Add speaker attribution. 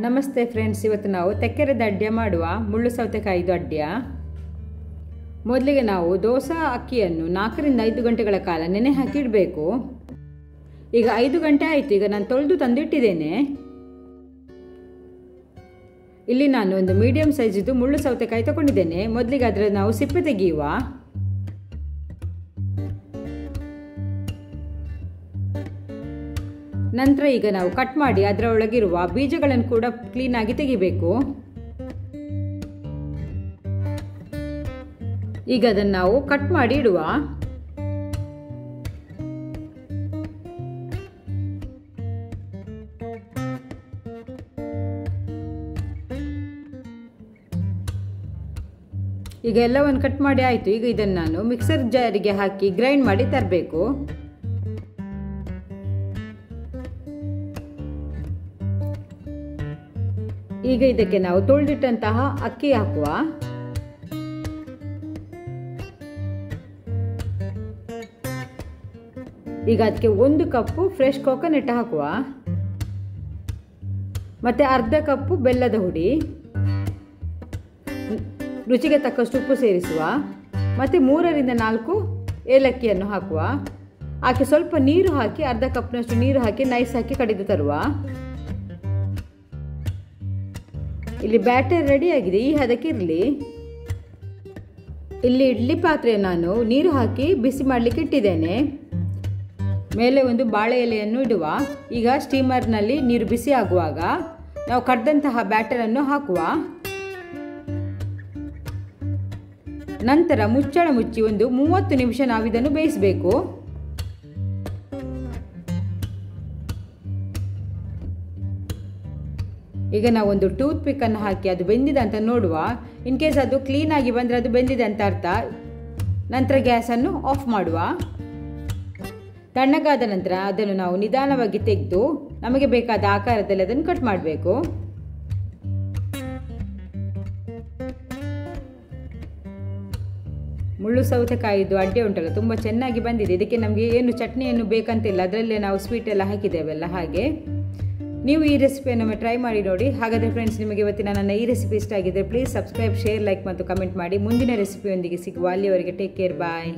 Speaker 1: ನಮಸ್ತೆ ಫ್ರೆಂಡ್ಸ್, ಇವತ್ತು ನಾವು ತೆಕ್ಕೆರೆದ ಅಡ್ಯ ಮಾಡುವ ಮುಳ್ಳು ಸೌತೆಕಾಯಿದು ಅಡ್ಯ. ಮೊದಲಿಗೆ ನಾವು ದೋಸೆ ಅಕ್ಕಿಯನ್ನು 4 ರಿಂದ 5 ಗಂಟೆಗಳ ಕಾಲ ನೆನೆ ಹಾಕಿ ಇಡಬೇಕು. ಈಗ 5 ಗಂಟೆ ಆಯಿತು. ಈಗ ನಾನು ತೊಳೆದು ತಂದಿಟ್ಟಿದ್ದೇನೆ. ಇಲ್ಲಿ ನಾನು ಒಂದು ಮೀಡಿಯಂ ಸೈಜಿದ್ದು ಮುಳ್ಳು ಸೌತೆಕಾಯಿ ತಗೊಂಡಿದ್ದೇನೆ. ಮೊದಲಿಗೆ ಅದರ ನಾವು ಸಿಪ್ಪೆ ತೆಗೆಯುವ. ನಂತರ ಈಗ ನಾವು ಕಟ್ ಮಾಡಿ ಅದರ ಒಳಗಿರುವ ಬೀಜಗಳನ್ನು ಕೂಡ ಕ್ಲೀನಾಗಿ ತೆಗಿಬೇಕು. ಈಗ ಅದನ್ನು ನಾವು ಕಟ್ ಮಾಡಿ ಇಡುವ. ಈಗ ಎಲ್ಲವನ್ನು ಕಟ್ ಮಾಡಿ ಆಯಿತು. ಈಗ ಇದನ್ನು ನಾನು ಮಿಕ್ಸರ್ ಜಾರಿಗೆ ಹಾಕಿ ಗ್ರೈಂಡ್ ಮಾಡಿ ತರಬೇಕು. ಈಗ ಇದಕ್ಕೆ ನಾವು ತೊಳೆದಿಟ್ಟಂತಹ ಅಕ್ಕಿ ಹಾಕುವ. ಈಗ ಅದಕ್ಕೆ 1 ಕಪ್ಪು ಫ್ರೆಶ್ ಕೋಕೋನಟ್ ಹಾಕುವ. ಮತ್ತೆ ಅರ್ಧ ಕಪ್ಪು ಬೆಲ್ಲದ ಹುಡಿ, ರುಚಿಗೆ ತಕ್ಕಷ್ಟು ಉಪ್ಪು ಸೇರಿಸುವ. ಮತ್ತೆ 3 ರಿಂದ 4 ಏಲಕ್ಕಿಯನ್ನು ಹಾಕುವ. ಹಾಕಿ ಸ್ವಲ್ಪ ನೀರು ಹಾಕಿ, ಅರ್ಧ ಕಪ್ನಷ್ಟು ನೀರು ಹಾಕಿ ನೈಸ್ ಹಾಕಿ ಕಡಿದು ತರುವ. ಇಲ್ಲಿ ಬ್ಯಾಟರ್ ರೆಡಿ ಆಗಿದೆ. ಈ ಹದಕ್ಕೆ ಇರಲಿ. ಇಲ್ಲಿ ಇಡ್ಲಿ ಪಾತ್ರೆ ನಾನು ನೀರು ಹಾಕಿ ಬಿಸಿ ಮಾಡಲಿಕ್ಕೆ ಇಟ್ಟಿದ್ದೇನೆ. ಮೇಲೆ ಒಂದು ಬಾಳೆ ಎಲೆಯನ್ನು ಇಡುವ. ಈಗ ಸ್ಟೀಮರ್ನಲ್ಲಿ ನೀರು ಬಿಸಿ ಆಗುವಾಗ ನಾವು ಕಡ್ದಂತಹ ಬ್ಯಾಟರನ್ನು ಹಾಕುವ. ನಂತರ ಮುಚ್ಚಳ ಮುಚ್ಚಿ ಒಂದು 30 ನಿಮಿಷ ನಾವು ಇದನ್ನು ಬೇಯಿಸಬೇಕು. ಈಗ ನಾವು ಒಂದು ಟೂತ್ ಪಿಕ್ ಅನ್ನು ಹಾಕಿ ಅದು ಬೆಂದಿದೆ ಅಂತ ನೋಡುವ. ಇನ್ ಕೇಸ್ ಅದು ಕ್ಲೀನ್ ಆಗಿ ಬಂದರೆ ಅದು ಬೆಂದಿದೆ ಅಂತ ಅರ್ಥ. ನಂತರ ಗ್ಯಾಸನ್ನು ಆಫ್ ಮಾಡುವ. ತಣ್ಣಗಾದ ನಂತರ ಅದನ್ನು ನಾವು ನಿಧಾನವಾಗಿ ತೆಗೆದು ನಮಗೆ ಬೇಕಾದ ಆಕಾರದಲ್ಲಿ ಅದನ್ನು ಕಟ್ ಮಾಡಬೇಕು. ಮುಳ್ಳು ಸೌತೆಕಾಯಿದು ಅಡ್ಡೆ ಉಂಟಲ್ಲ, ತುಂಬ ಚೆನ್ನಾಗಿ ಬಂದಿದೆ. ಇದಕ್ಕೆ ನಮಗೆ ಏನು ಚಟ್ನಿಯನ್ನು ಬೇಕಂತಿಲ್ಲ, ಅದರಲ್ಲೇ ನಾವು ಸ್ವೀಟ್ ಎಲ್ಲ ಹಾಕಿದ್ದೇವಲ್ಲ. ಹಾಗೆ ನೀವು ಈ ರೆಸಿಪಿಯನ್ನು ಟ್ರೈ ಮಾಡಿ ನೋಡಿ. ಹಾಗಾದರೆ ಫ್ರೆಂಡ್ಸ್, ನಿಮಗೆ ಇವತ್ತಿನ ನನ್ನ ಈ ರೆಸಿಪಿ ಇಷ್ಟ ಆಗಿದ್ದರೆ ಪ್ಲೀಸ್ ಸಬ್ಸ್ಕ್ರೈಬ್, ಶೇರ್, ಲೈಕ್ ಮತ್ತು ಕಮೆಂಟ್ ಮಾಡಿ. ಮುಂದಿನ ರೆಸಿಪಿಯೊಂದಿಗೆ ಸಿಗುವ. ಅಲ್ಲಿಯವರೆಗೆ ಟೇಕ್ ಕೇರ್, ಬಾಯ್.